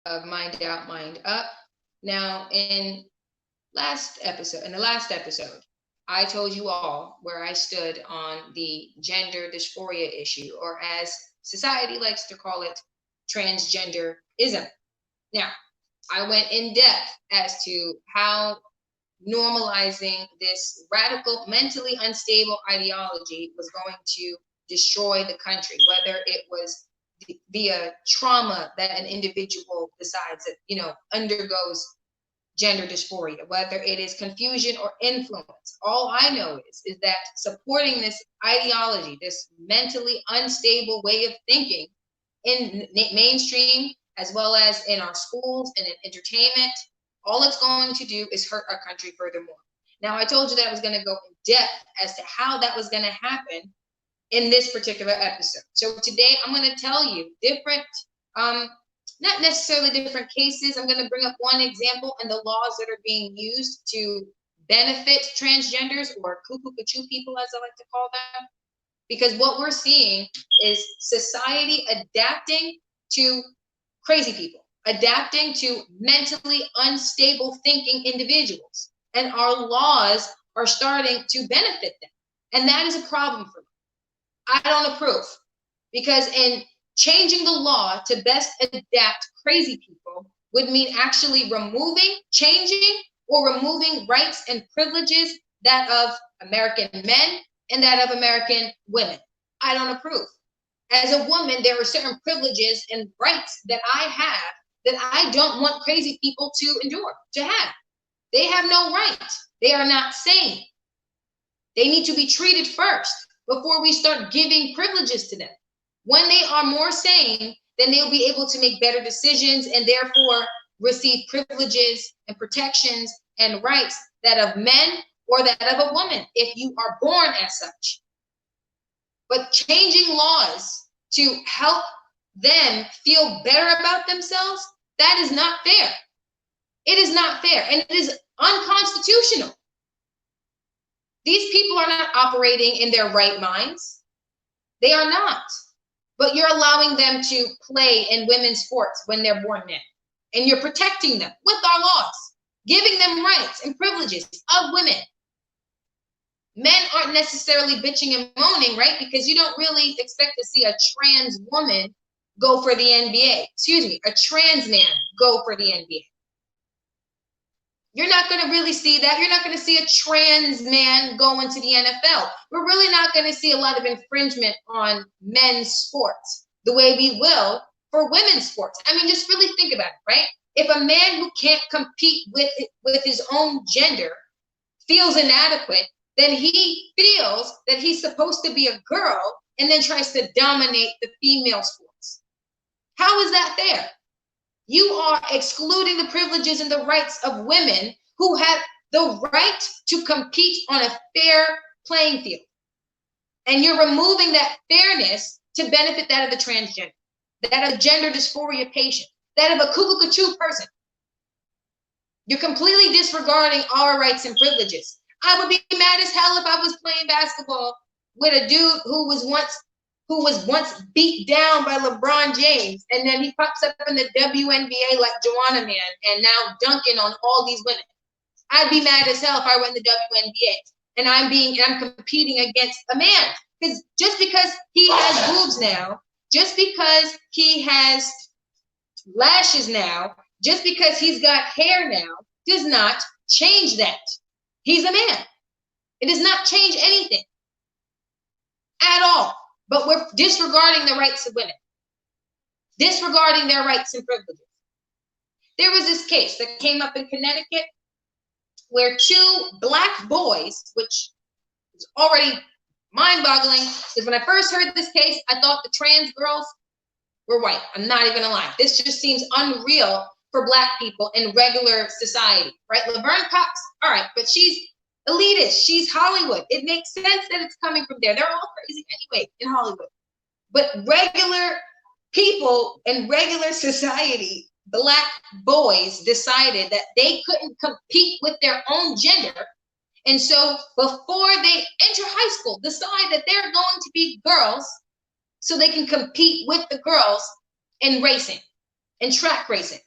of Mind Out, Mind Up. Now, in the last episode, I told you all where I stood on the gender dysphoria issue, or as society likes to call it, transgenderism. Now, I went in depth as to how normalizing this radical, mentally unstable ideology was going to destroy the country, whether it was via trauma that an individual decides that, undergoes gender dysphoria, whether it is confusion or influence. All I know is that supporting this ideology, this mentally unstable way of thinking in mainstream, as well as in our schools and in entertainment, all it's going to do is hurt our country furthermore. Now, I told you that I was going to go in depth as to how that was going to happen in this particular episode. So today I'm going to tell you different, not necessarily different cases. I'm going to bring up one example and the laws that are being used to benefit transgenders, or cuckoo Cachoo people, as I like to call them. Because what we're seeing is society adapting to crazy people, adapting to mentally unstable thinking individuals. And our laws are starting to benefit them. And that is a problem for me. I don't approve, because in changing the law to best adapt crazy people would mean actually changing or removing rights and privileges that of American men and that of American women. I don't approve. As a woman, there are certain privileges and rights that I have that I don't want crazy people to endure, to have. They have no right. They are not sane. They need to be treated first before we start giving privileges to them. When they are more sane, then they'll be able to make better decisions and therefore receive privileges and protections and rights that of men or that of a woman, if you are born as such. But changing laws to help them feel better about themselves, that is not fair. It is not fair, and it is unconstitutional. These people are not operating in their right minds. They are not. But you're allowing them to play in women's sports when they're born men. And you're protecting them with our laws, giving them rights and privileges of women. Men aren't necessarily bitching and moaning, right? Because you don't really expect to see a trans woman go for the NBA. Excuse me, a trans man go for the NBA. You're not going to really see that. You're not going to see a trans man go into the NFL. We're really not going to see a lot of infringement on men's sports the way we will for women's sports. I mean, just really think about it, right? If a man who can't compete with his own gender feels inadequate, then he feels that he's supposed to be a girl and then tries to dominate the female sports. How is that fair? You are excluding the privileges and the rights of women who have the right to compete on a fair playing field. And you're removing that fairness to benefit that of the transgender, that of gender dysphoria patient, that of a cuckoo Cachoo person. You're completely disregarding our rights and privileges. I would be mad as hell if I was playing basketball with a dude who was once beat down by LeBron James, and then he pops up in the WNBA like Joanna Man and now dunking on all these women. I'd be mad as hell if I were in the WNBA and I'm competing against a man. Because just because he has boobs now, just because he has lashes now, just because he's got hair now, does not change that. He's a man. It does not change anything at all. But we're disregarding the rights of women, disregarding their rights and privileges. There was this case that came up in Connecticut where two Black boys, which is already mind-boggling, because when I first heard this case, I thought the trans girls were white. I'm not even gonna lie. This just seems unreal for Black people in regular society, right? Laverne Cox, all right, but she's elitist. She's Hollywood. It makes sense that it's coming from there. They're all crazy anyway in Hollywood. But regular people in regular society, Black boys, decided that they couldn't compete with their own gender. And so before they enter high school, decide that they're going to be girls so they can compete with the girls in racing, in track racing.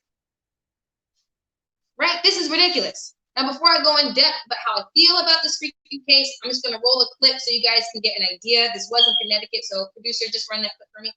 right? This is ridiculous. Now, before I go in depth about how I feel about this freaking case, I'm just going to roll a clip so you guys can get an idea. This was in Connecticut, so producer, just run that clip for me.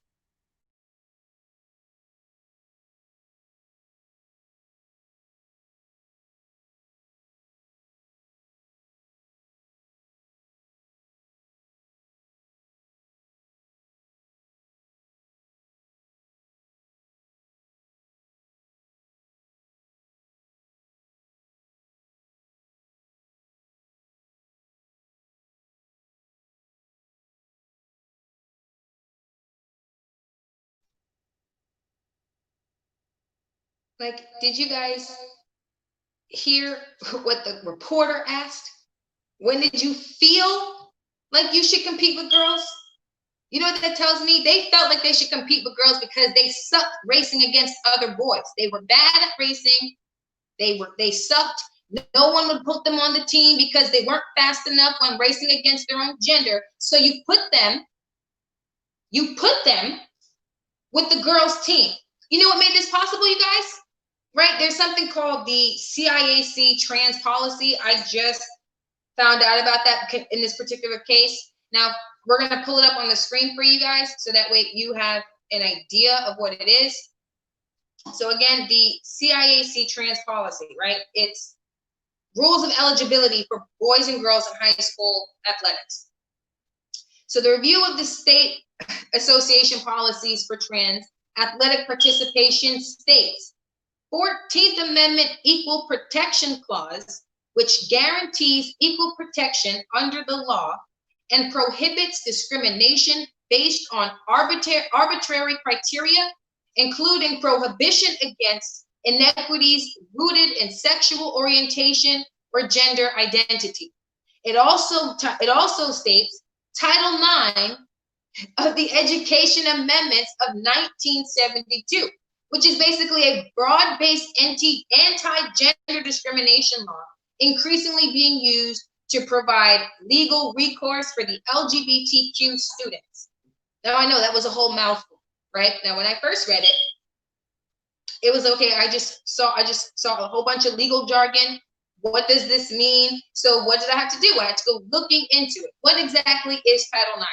Like, did you guys hear what the reporter asked? When did you feel like you should compete with girls? You know what that tells me? They felt like they should compete with girls because they sucked racing against other boys. They were bad at racing. They sucked. No one would put them on the team because they weren't fast enough when racing against their own gender. So you put them with the girls' team. You know what made this possible, you guys? Right? There's something called the CIAC trans policy. I just found out about that in this particular case. Now, we're going to pull it up on the screen for you guys so that way you have an idea of what it is. So again, the CIAC trans policy, right? It's rules of eligibility for boys and girls in high school athletics. So the review of the state association policies for trans athletic participation states 14th Amendment Equal Protection Clause, which guarantees equal protection under the law and prohibits discrimination based on arbitrary criteria, including prohibition against inequities rooted in sexual orientation or gender identity. It also states Title IX of the Education Amendments of 1972, which is basically a broad-based anti-gender discrimination law, increasingly being used to provide legal recourse for the LGBTQ students. Now, I know that was a whole mouthful, right? Now, when I first read it, it was okay. I just saw a whole bunch of legal jargon. What does this mean? So what did I have to do? I had to go looking into it. What exactly is Title IX?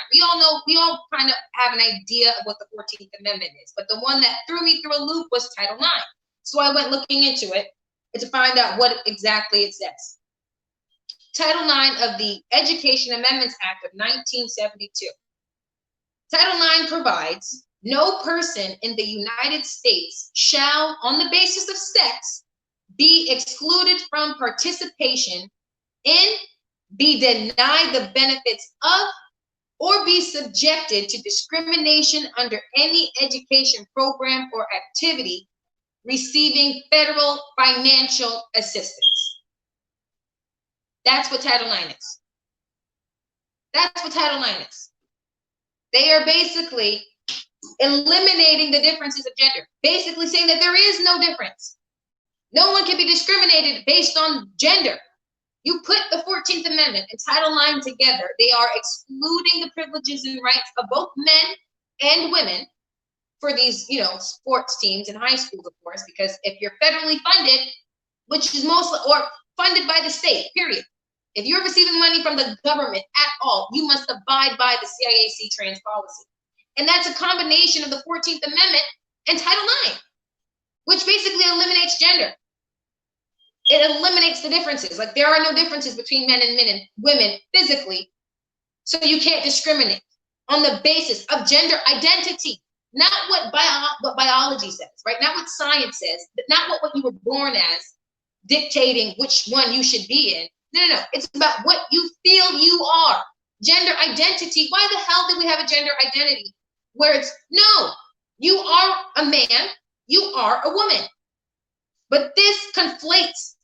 We all kind of have an idea of what the 14th Amendment is, but the one that threw me through a loop was Title IX. So I went looking into it to find out what exactly it says. Title IX of the Education Amendments Act of 1972. Title IX provides, no person in the United States shall, on the basis of sex, be excluded from participation in, be denied the benefits of, or be subjected to discrimination under any education program or activity receiving federal financial assistance. That's what Title IX is. That's what Title IX is. They are basically eliminating the differences of gender, basically saying that there is no difference. No one can be discriminated based on gender. You put the 14th Amendment and Title IX together, they are excluding the privileges and rights of both men and women for these, sports teams in high schools, of course, because if you're federally funded, which is mostly, or funded by the state, period. If you're receiving money from the government at all, you must abide by the CIAC trans policy. And that's a combination of the 14th Amendment and Title IX, which basically eliminates gender. It eliminates the differences. Like, there are no differences between men and women physically, so you can't discriminate on the basis of gender identity, not what biology says, right? Not what science says, but not what you were born as, dictating which one you should be in. No. It's about what you feel you are. Gender identity. Why the hell do we have a gender identity where it's, no, you are a man, you are a woman. But this conflates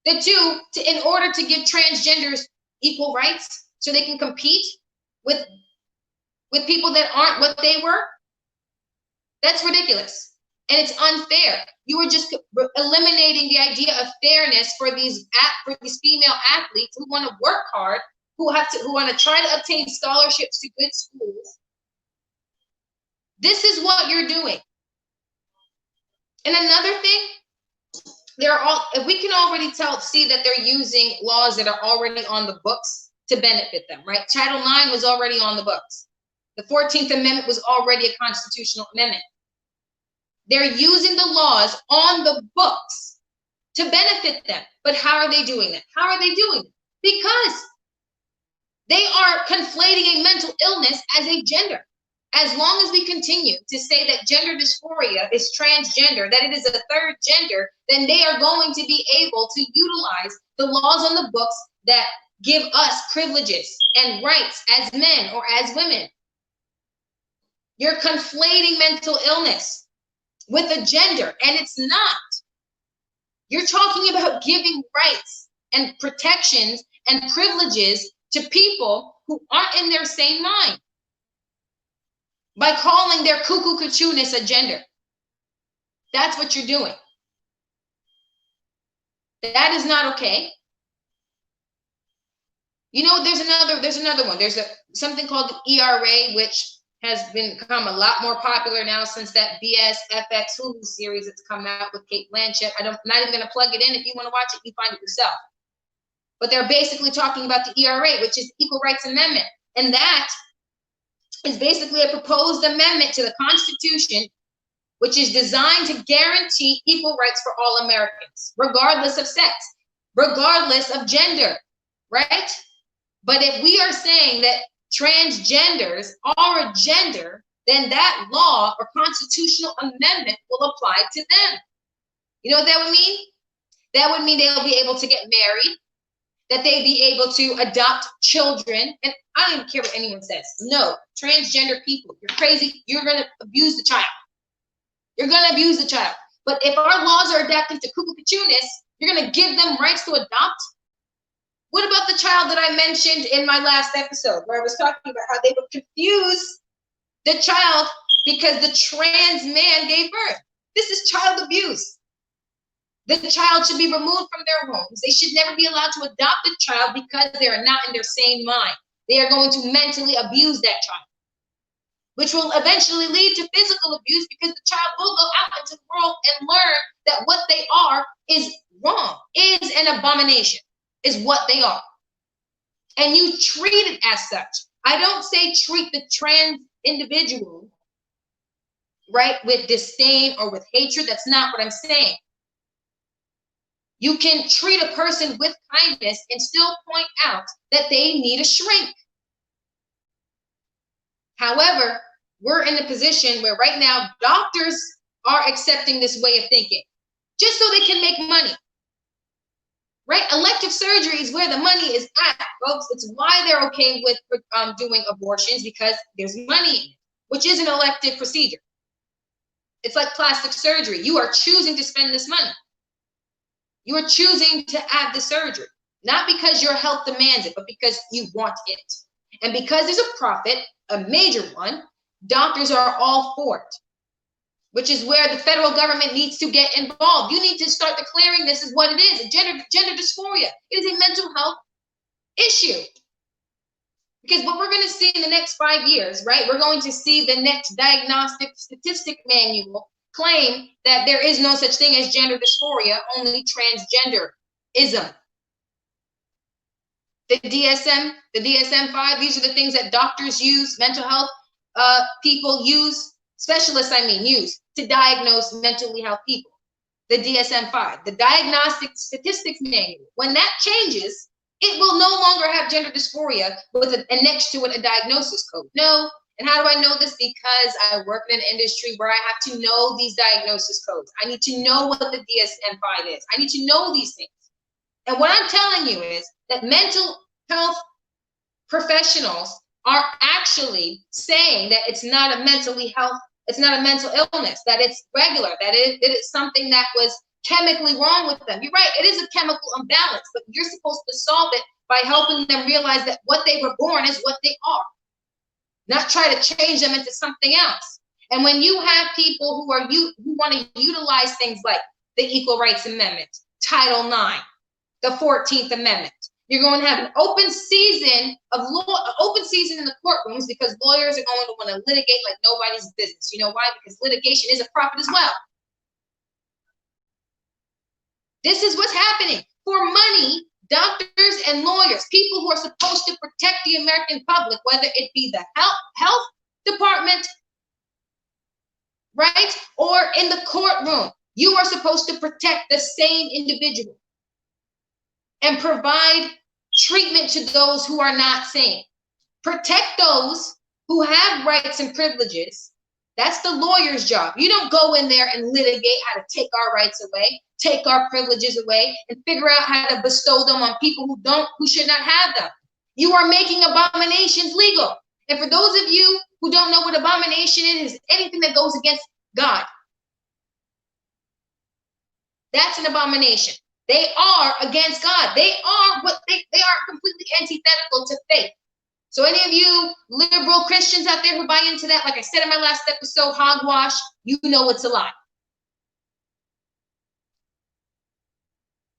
the two in order to give transgenders equal rights so they can compete with people that aren't what they were. That's ridiculous. And it's unfair. You are just eliminating the idea of fairness for these female athletes who want to work hard, who want to try to obtain scholarships to good schools. This is what you're doing. And another thing if we can already see that they're using laws that are already on the books to benefit them, right? Title IX was already on the books. The 14th Amendment was already a constitutional amendment. They're using the laws on the books to benefit them. But how are they doing that? How are they doing it? Because they are conflating a mental illness as a gender. As long as we continue to say that gender dysphoria is transgender, that it is a third gender, then they are going to be able to utilize the laws on the books that give us privileges and rights as men or as women. You're conflating mental illness with a gender, and it's not. You're talking about giving rights and protections and privileges to people who aren't in their same mind by calling their cuckoo cachoo-ness a gender. That's what you're doing. That is not okay. You know, there's another one. There's something called the ERA, which has become a lot more popular now since that BS FX Hulu series that's come out with Kate Blanchett. I'm not even going to plug it in. If you want to watch it, you find it yourself. But they're basically talking about the ERA, which is Equal Rights Amendment. And that is basically a proposed amendment to the Constitution, which is designed to guarantee equal rights for all Americans, regardless of sex, regardless of gender, right? But if we are saying that transgenders are a gender, then that law or constitutional amendment will apply to them. You know what that would mean? That would mean they'll be able to get married, that they'd be able to adopt children. And I don't even care what anyone says. No, transgender people, you're crazy. You're going to abuse the child. You're going to abuse the child. But if our laws are adapting to cuckoo cachoo-ness, you're going to give them rights to adopt? What about the child that I mentioned in my last episode, where I was talking about how they would confuse the child because the trans man gave birth? This is child abuse. The child should be removed from their homes. They should never be allowed to adopt a child because they are not in their sane mind. They are going to mentally abuse that child, which will eventually lead to physical abuse because the child will go out into the world and learn that what they are is wrong, is an abomination, is what they are. And you treat it as such. I don't say treat the trans individual, right, with disdain or with hatred. That's not what I'm saying. You can treat a person with kindness and still point out that they need a shrink. However, we're in a position where right now doctors are accepting this way of thinking just so they can make money. Right? Elective surgery is where the money is at, folks. It's why they're okay with doing abortions, because there's money in it, which is an elective procedure. It's like plastic surgery. You are choosing to spend this money. You are choosing to have the surgery, not because your health demands it, but because you want it. And because there's a profit, a major one, doctors are all for it, which is where the federal government needs to get involved. You need to start declaring this is what it is, gender dysphoria. It is a mental health issue. Because what we're going to see in the next 5 years, right, we're going to see the next diagnostic statistic manual claim that there is no such thing as gender dysphoria, only transgenderism. The DSM-5, these are the things that doctors use, mental health people use, specialists, use to diagnose mentally health people. The DSM-5, the Diagnostic Statistics Manual. When that changes, it will no longer have gender dysphoria with and next to it a diagnosis code. No. And how do I know this? Because I work in an industry where I have to know these diagnosis codes. I need to know what the DSM-5 is. I need to know these things. And what I'm telling you is that mental health professionals are actually saying that it's not a mental illness, that it's regular, that it's something that was chemically wrong with them. You're right, it is a chemical imbalance, but you're supposed to solve it by helping them realize that what they were born is what they are, not try to change them into something else. And when you have people who want to utilize things like the Equal Rights Amendment, Title IX, the 14th Amendment, you're going to have an open season of open season in the courtrooms, because lawyers are going to want to litigate like nobody's business. You know why? Because litigation is a profit as well. This is what's happening. For money, doctors and lawyers, people who are supposed to protect the American public, whether it be the health department, right, or in the courtroom, you are supposed to protect the same individual and provide treatment to those who are not sane. Protect those who have rights and privileges. That's the lawyer's job. You don't go in there and litigate how to take our rights away, take our privileges away, and figure out how to bestow them on people who should not have them. You are making abominations legal. And for those of you who don't know what abomination is anything that goes against God. That's an abomination. They are against God. They are completely antithetical to faith. So any of you liberal Christians out there who buy into that, like I said in my last episode, hogwash, you know it's a lie.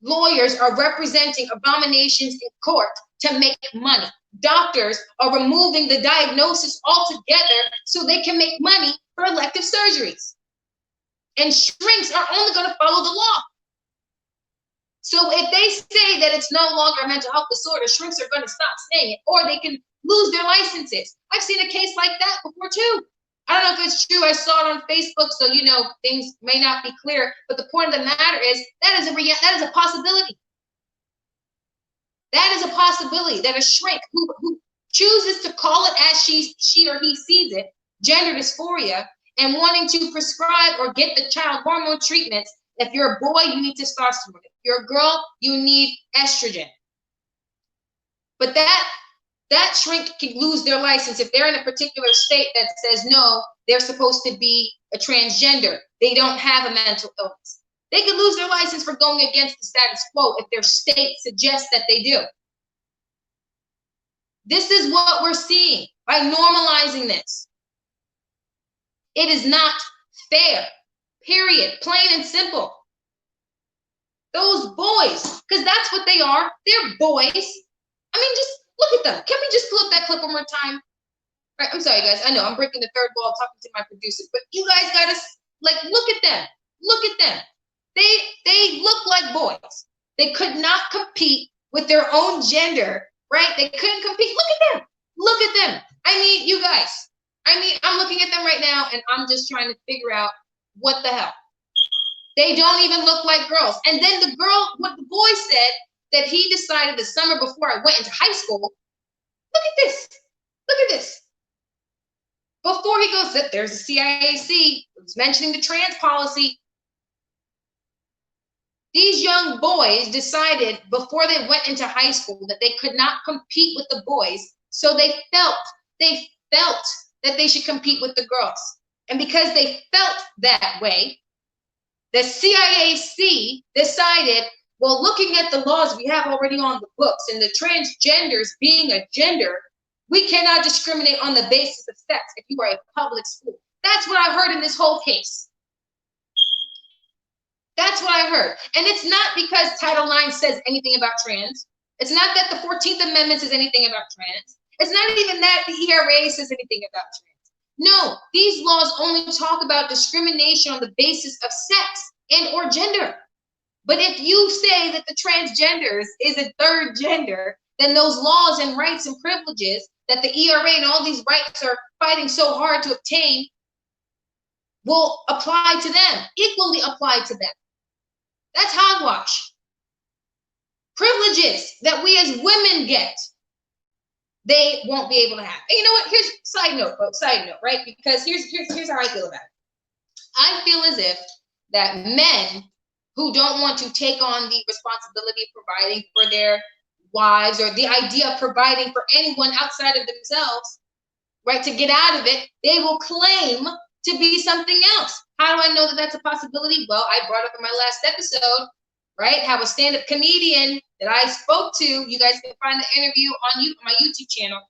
Lawyers are representing abominations in court to make money. Doctors are removing the diagnosis altogether so they can make money for elective surgeries. And shrinks are only going to follow the law. So if they say that it's no longer a mental health disorder, shrinks are going to stop saying it, or they can lose their licenses. I've seen a case like that before too. I don't know if it's true. I saw it on Facebook, so you know things may not be clear. But the point of the matter is that is a possibility. That is a possibility that a shrink who chooses to call it as she or he sees it, gender dysphoria, and wanting to prescribe or get the child hormone treatments. If you're a boy, you need testosterone. If you're a girl, you need estrogen. But that shrink can lose their license if they're in a particular state that says, no, they're supposed to be a transgender. They don't have a mental illness. They could lose their license for going against the status quo if their state suggests that they do. This is what we're seeing by normalizing this. It is not fair, period, plain and simple. Those boys, because that's what they are. They're boys. I mean, just look at them. Can we just pull up that clip one more time? All right, I'm sorry, guys. I know I'm breaking the third wall talking to my producer, but you guys gotta look at them. Look at them. They look like boys. They could not compete with their own gender, right? They couldn't compete. Look at them. Look at them. I mean, you guys. I mean, I'm looking at them right now, and I'm just trying to figure out what the hell. They don't even look like girls. And then what the boy said that he decided the summer before I went into high school. Look at this. Look at this. Before he goes, there's a CIAC. It's mentioning the trans policy. These young boys decided before they went into high school that they could not compete with the boys. So they felt that they should compete with the girls. And because they felt that way, the CIAC decided, well, looking at the laws we have already on the books and the transgenders being a gender, we cannot discriminate on the basis of sex if you are a public school. That's what I heard in this whole case. That's what I heard. And it's not because Title IX says anything about trans. It's not that the 14th Amendment says anything about trans. It's not even that the ERA says anything about trans. No, these laws only talk about discrimination on the basis of sex and or gender. But if you say that the transgenders is a third gender, then those laws and rights and privileges that the ERA and all these rights are fighting so hard to obtain will apply to them, equally apply to them. That's hogwash. Privileges that we as women get, they won't be able to have. And you know what? Here's side note, folks. Side note, right? Because here's how I feel about it. I feel as if that men who don't want to take on the responsibility of providing for their wives or the idea of providing for anyone outside of themselves, right, to get out of it, they will claim to be something else. How do I know that that's a possibility? Well, I brought up in my last episode, right, how a stand-up comedian that I spoke to, you guys can find the interview on my YouTube channel,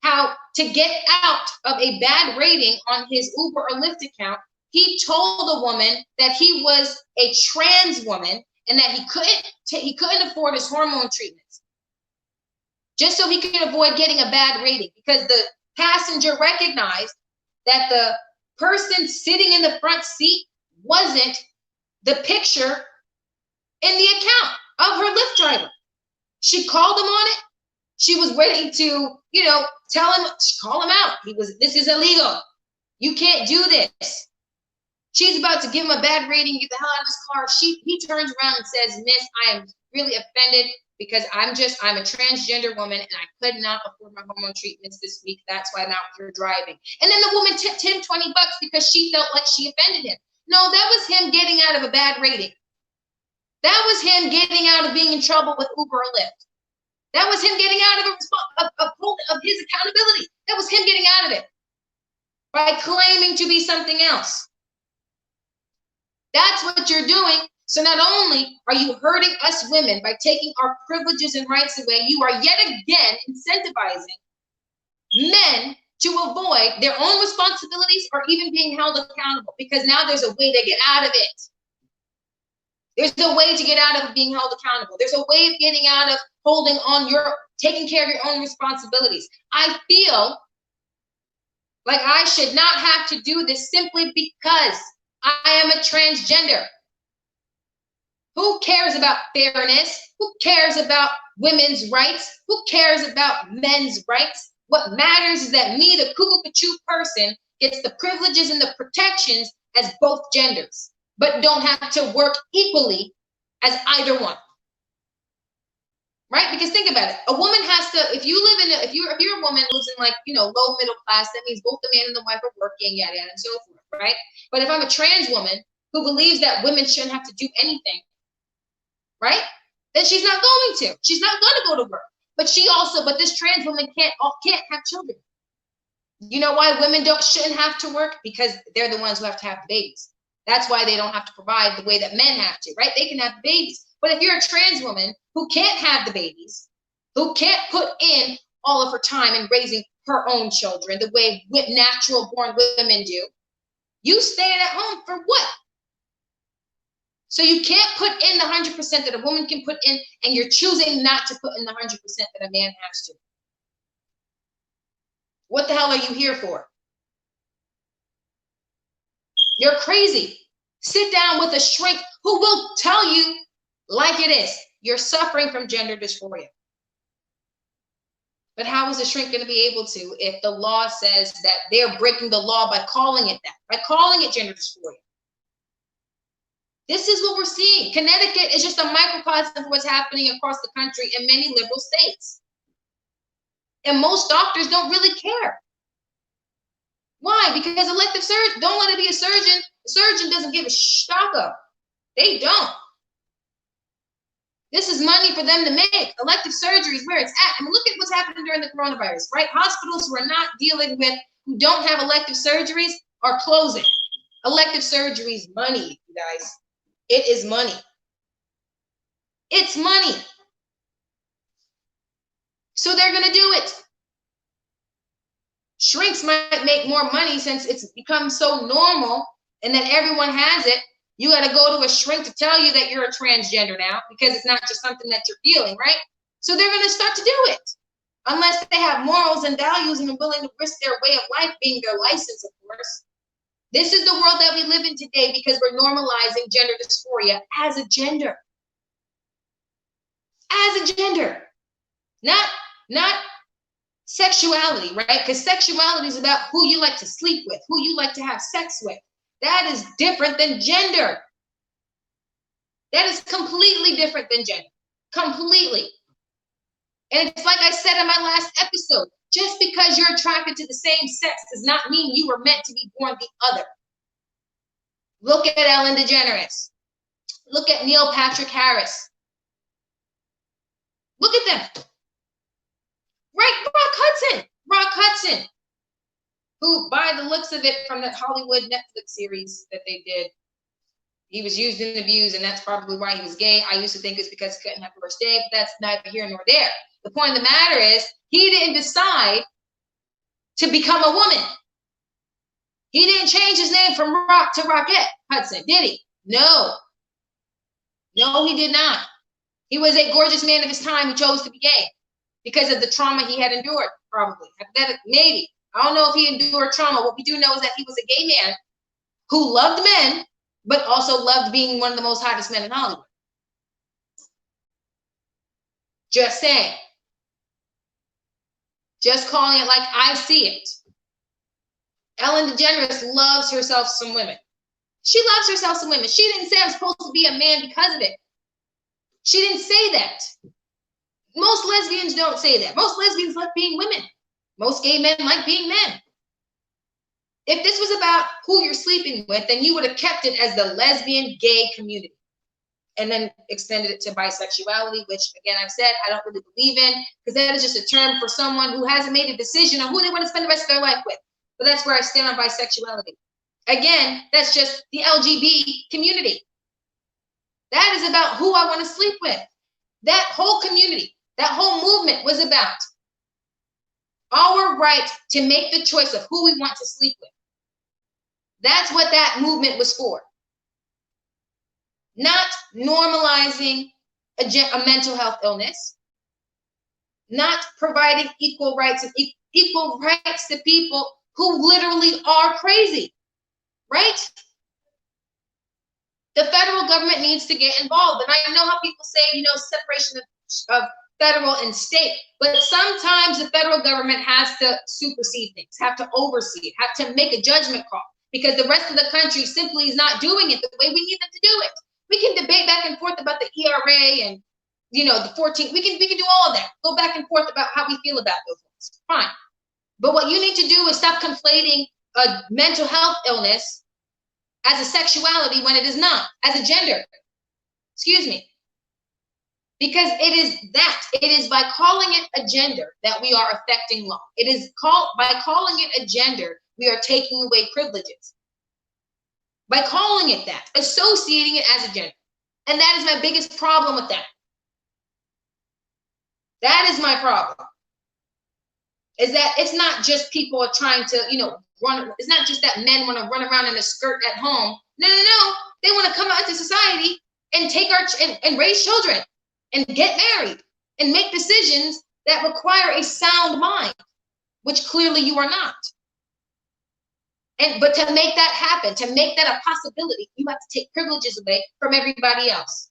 how to get out of a bad rating on his Uber or Lyft account, he told a woman that he was a trans woman and that he couldn't afford his hormone treatments just so he could avoid getting a bad rating, because the passenger recognized that the person sitting in the front seat wasn't the picture in the account of her Lyft driver. She called him on it. She was ready to, tell him, call him out. This is illegal. You can't do this. She's about to give him a bad rating, get the hell out of his car. He turns around and says, "Miss, I am really offended because I'm a transgender woman and I could not afford my hormone treatments this week. That's why I'm out here driving." And then the woman tipped him $20 because she felt like she offended him. No, that was him getting out of a bad rating. That was him getting out of being in trouble with Uber or Lyft. That was him getting out of his accountability. That was him getting out of it by claiming to be something else. That's what you're doing. So not only are you hurting us women by taking our privileges and rights away, you are yet again incentivizing men to avoid their own responsibilities or even being held accountable, because now there's a way to get out of it. There's a way to get out of being held accountable. There's a way of getting out of taking care of your own responsibilities. I feel like I should not have to do this simply because I am a transgender. Who cares about fairness? Who cares about women's rights? Who cares about men's rights? What matters is that me, the Cuckoo Cachoo person, gets the privileges and the protections as both genders, but don't have to work equally as either one. Right? Because think about it. A woman has to, if you're a woman who's in low middle class, that means both the man and the wife are working, yada, yada, and so forth, right? But if I'm a trans woman who believes that women shouldn't have to do anything, right? Then she's not going to. She's not going to go to work. But this trans woman can't have children. You know why women shouldn't have to work? Because they're the ones who have to have the babies. That's why they don't have to provide the way that men have to, right? They can have the babies. But if you're a trans woman who can't have the babies, who can't put in all of her time in raising her own children the way natural born women do, you staying at home for what? So you can't put in the 100% that a woman can put in, and you're choosing not to put in the 100% that a man has to. What the hell are you here for? You're crazy. Sit down with a shrink who will tell you like it is. You're suffering from gender dysphoria. But how is a shrink going to be able to if the law says that they're breaking the law by calling it that, by calling it gender dysphoria? This is what we're seeing. Connecticut is just a microcosm of what's happening across the country in many liberal states. And most doctors don't really care. Why? Because elective surgeons don't want to be a surgeon. The surgeon doesn't give a shaka. They don't. This is money for them to make. Elective surgery is where it's at. I mean, look at what's happening during the coronavirus, right? Hospitals who are not dealing with, who don't have elective surgeries are closing. Elective surgery is money, you guys. It is money. It's money. So they're going to do it. Shrinks might make more money since it's become so normal and that everyone has it. You got to go to a shrink to tell you that you're a transgender now, because it's not just something that you're feeling, right? So they're going to start to do it. Unless they have morals and values and are willing to risk their way of life being their license, of course. This is the world that we live in today because we're normalizing gender dysphoria as a gender. As a gender. Not sexuality, right? Because sexuality is about who you like to sleep with, who you like to have sex with. That is different than gender. That is completely different than gender. Completely. And it's like I said in my last episode, just because you're attracted to the same sex does not mean you were meant to be born the other. Look at Ellen DeGeneres. Look at Neil Patrick Harris. Look at them. Right, Rock Hudson, who, by the looks of it, from that Hollywood Netflix series that they did, he was used and abused, and that's probably why he was gay. I used to think it's because he couldn't have first day, but that's neither here nor there. The point of the matter is, he didn't decide to become a woman. He didn't change his name from Rock to Rockette Hudson, did he? No. No, he did not. He was a gorgeous man of his time who chose to be gay because of the trauma he had endured, probably. Maybe. I don't know if he endured trauma. What we do know is that he was a gay man who loved men, but also loved being one of the most hottest men in Hollywood. Just saying. Just calling it like I see it. Ellen DeGeneres loves herself some women. She loves herself some women. She didn't say I'm supposed to be a man because of it. She didn't say that. Most lesbians don't say that. Most lesbians like being women. Most gay men like being men. If this was about who you're sleeping with, then you would have kept it as the lesbian gay community and then extended it to bisexuality, which, again, I've said I don't really believe in, because that is just a term for someone who hasn't made a decision on who they want to spend the rest of their life with. But that's where I stand on bisexuality. Again, that's just the LGBT community. That is about who I want to sleep with. That whole community, that whole movement was about our right to make the choice of who we want to sleep with. That's what that movement was for. Not normalizing a mental health illness, not providing equal rights to people who literally are crazy, right? The federal government needs to get involved. And I know how people say, separation of federal and state, but sometimes the federal government has to supersede things, have to oversee it, have to make a judgment call, because the rest of the country simply is not doing it the way we need them to do it. We can debate back and forth about the ERA and, the 14th. We can do all of that. Go back and forth about how we feel about those things. Fine. But what you need to do is stop conflating a mental health illness as a sexuality when it is not, as a gender. Excuse me. Because it is by calling it a gender that we are affecting law. It is by calling it a gender, we are taking away privileges. By calling it that, associating it as a gender. And that is my biggest problem with that. That is my problem. Is that it's not just people are trying to, run. It's not just that men want to run around in a skirt at home. No. They want to come out into society and take and raise children and get married and make decisions that require a sound mind, which clearly you are not. But to make that happen, to make that a possibility, you have to take privileges away from everybody else.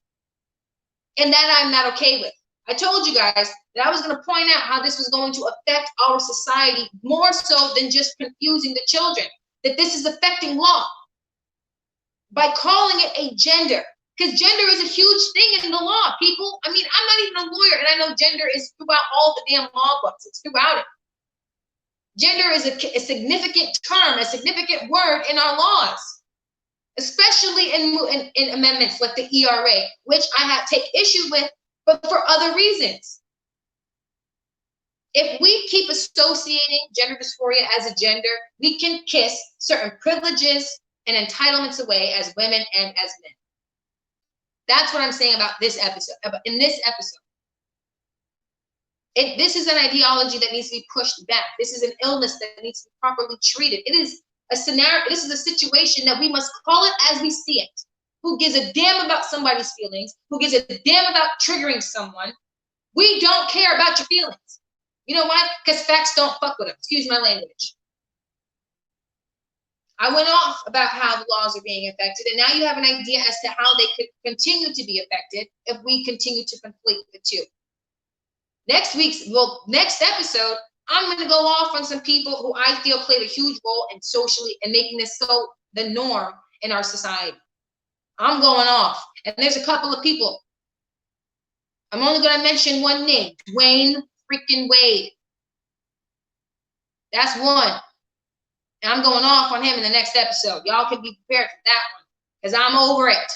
And that I'm not okay with. I told you guys that I was going to point out how this was going to affect our society more so than just confusing the children, that this is affecting law by calling it a gender, because gender is a huge thing in the law, people. I mean, I'm not even a lawyer, and I know gender is throughout all the damn law books. It's throughout it. Gender is a significant term, a significant word in our laws, especially in amendments like the ERA, which I take issue with, but for other reasons. If we keep associating gender dysphoria as a gender, we can kiss certain privileges and entitlements away as women and as men. That's what I'm saying about this episode. In this episode, this is an ideology that needs to be pushed back. This is an illness that needs to be properly treated. It is a scenario. This is a situation that we must call it as we see it. Who gives a damn about somebody's feelings? Who gives a damn about triggering someone? We don't care about your feelings. You know why? Because facts don't fuck with them. Excuse my language. I went off about how the laws are being affected, and now you have an idea as to how they could continue to be affected if we continue to conflate the two. Next episode, I'm going to go off on some people who I feel played a huge role in socially and making this so the norm in our society. I'm going off, and there's a couple of people. I'm only going to mention one name, Dwayne freaking Wade. That's one. And I'm going off on him in the next episode. Y'all can be prepared for that one, because I'm over it.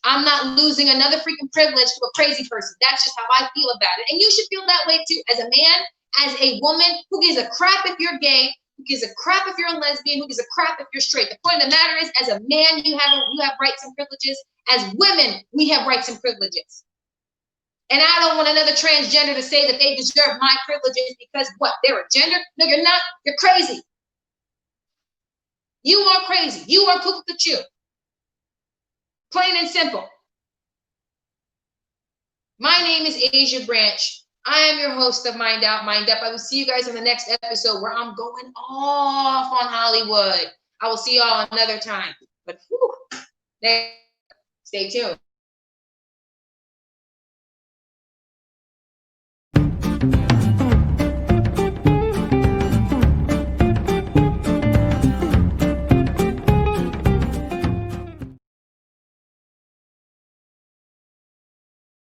I'm not losing another freaking privilege to a crazy person. That's just how I feel about it. And you should feel that way too, as a man, as a woman, who gives a crap if you're gay, who gives a crap if you're a lesbian, who gives a crap if you're straight. The point of the matter is, as a man, you have rights and privileges. As women, we have rights and privileges. And I don't want another transgender to say that they deserve my privileges because what? They're a gender? No, you're not. You're crazy. You are crazy. You are Cachoo. Plain and simple. My name is Asia Branch. I am your host of Mind Out, Mind Up. I will see you guys in the next episode where I'm going off on Hollywood. I will see y'all another time. But stay tuned.